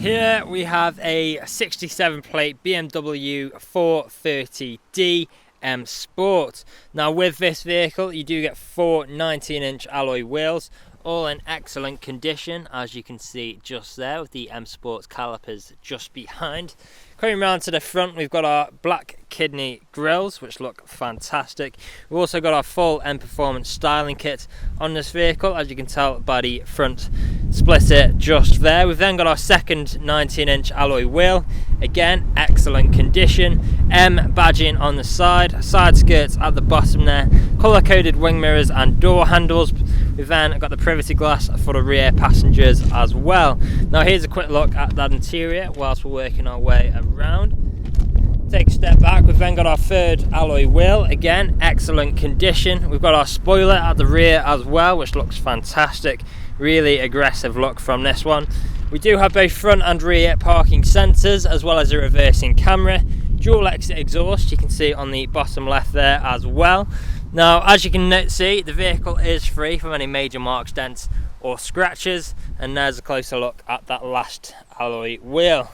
Here we have a 67 plate BMW 430D M Sport. Now with this vehicle you do get 4 19-inch alloy wheels, all in excellent condition, as you can see just there with the M Sport's calipers just behind. Coming round to the front, we've got our black kidney grills, which look fantastic. We've also got our full M Performance styling kit on this vehicle, as you can tell by the front splitter just there. We've then got our second 19-inch alloy wheel, again excellent condition. M badging on the side skirts at the bottom there, colour-coded wing mirrors and door handles. We've then got the privacy glass for the rear passengers as well. Now here's a quick look at that interior whilst we're working our way around. Take a step back, we've then got our third alloy wheel, again excellent condition. We've got our spoiler at the rear as well, which looks fantastic. Really aggressive look from this one. We do have both front and rear parking sensors, as well as a reversing camera. Dual exit exhaust, you can see on the bottom left there as well. Now as you can see, the vehicle is free from any major marks, dents or scratches, and there's a closer look at that last alloy wheel.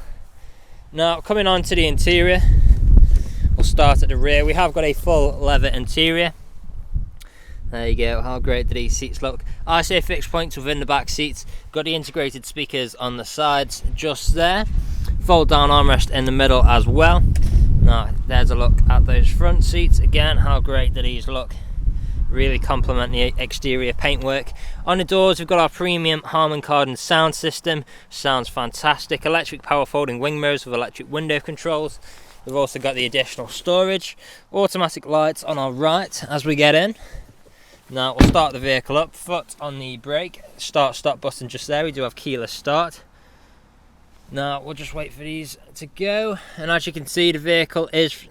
Now coming on to the interior, we'll start at the rear. We have got a full leather interior. There you go, how great do these seats look. ISO fixed points within the back seats, got the integrated speakers on the sides just there. Fold down armrest in the middle as well. Now there's a look at those front seats, again how great do these look. Really complement the exterior paintwork. On the doors we've got our premium Harman Kardon sound system, sounds fantastic. Electric power folding wing mirrors with electric window controls. We've also got the additional storage, automatic lights on our right as we get in. Now we'll start the vehicle up, foot on the brake, start stop button just there. We do have keyless start. Now we'll just wait for these to go, and as you can see the vehicle is,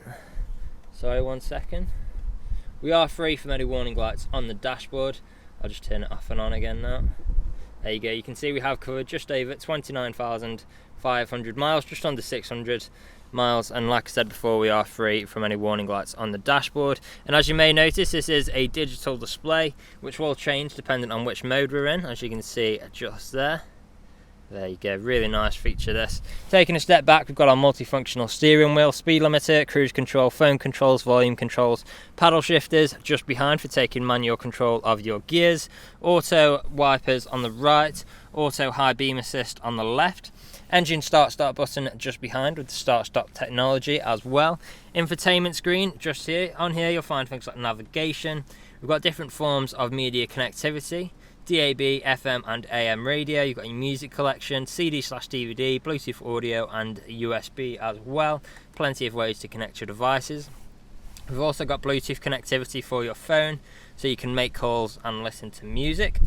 sorry one second, we are free from any warning lights on the dashboard. I'll just turn it off and on again now. There you go, you can see we have covered just over 29,500 miles, just under 600 miles, and like I said before, we are free from any warning lights on the dashboard. And as you may notice, this is a digital display which will change depending on which mode we're in, as you can see just there. There you go, really nice feature this. Taking a step back, we've got our multifunctional steering wheel, speed limiter, cruise control, phone controls, volume controls, paddle shifters just behind for taking manual control of your gears, auto wipers on the right, auto high beam assist on the left, engine start button just behind with the start stop technology as well. Infotainment screen just here. On here you'll find things like navigation. We've got different forms of media connectivity, DAB, FM and AM radio. You've got your music collection, CD/DVD, Bluetooth audio and USB as well. Plenty of ways to connect your devices. We've also got Bluetooth connectivity for your phone, so you can make calls and listen to music.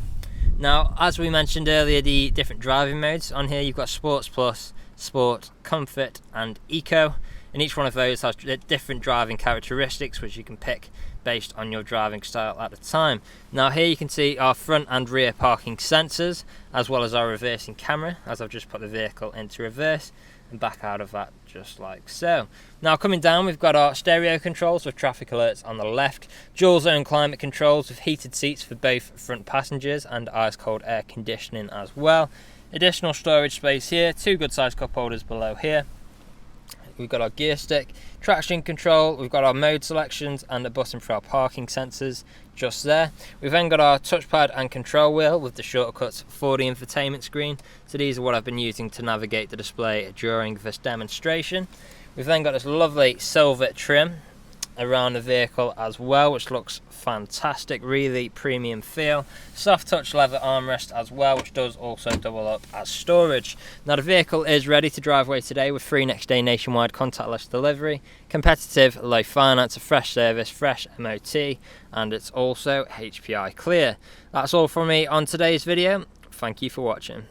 Now, as we mentioned earlier, the different driving modes on here, you've got Sports Plus, Sport, Comfort and Eco, and each one of those has different driving characteristics which you can pick based on your driving style at the time. Now here you can see our front and rear parking sensors, as well as our reversing camera, as I've just put the vehicle into reverse and back out of that just like so. Now coming down, we've got our stereo controls with traffic alerts on the left, dual zone climate controls with heated seats for both front passengers and ice cold air conditioning as well. Additional storage space here, 2 good sized cup holders below here. We've got our gear stick, traction control, we've got our mode selections and a button for our parking sensors just there. We've then got our touchpad and control wheel with the shortcuts for the infotainment screen. So these are what I've been using to navigate the display during this demonstration. We've then got this lovely silver trim around the vehicle as well, which looks fantastic, really premium feel. Soft touch leather armrest as well, which does also double up as storage. Now the vehicle is ready to drive away today with free next day nationwide contactless delivery, competitive low finance, a fresh service, fresh MOT, and it's also HPI clear. That's all from me on today's video. Thank you for watching.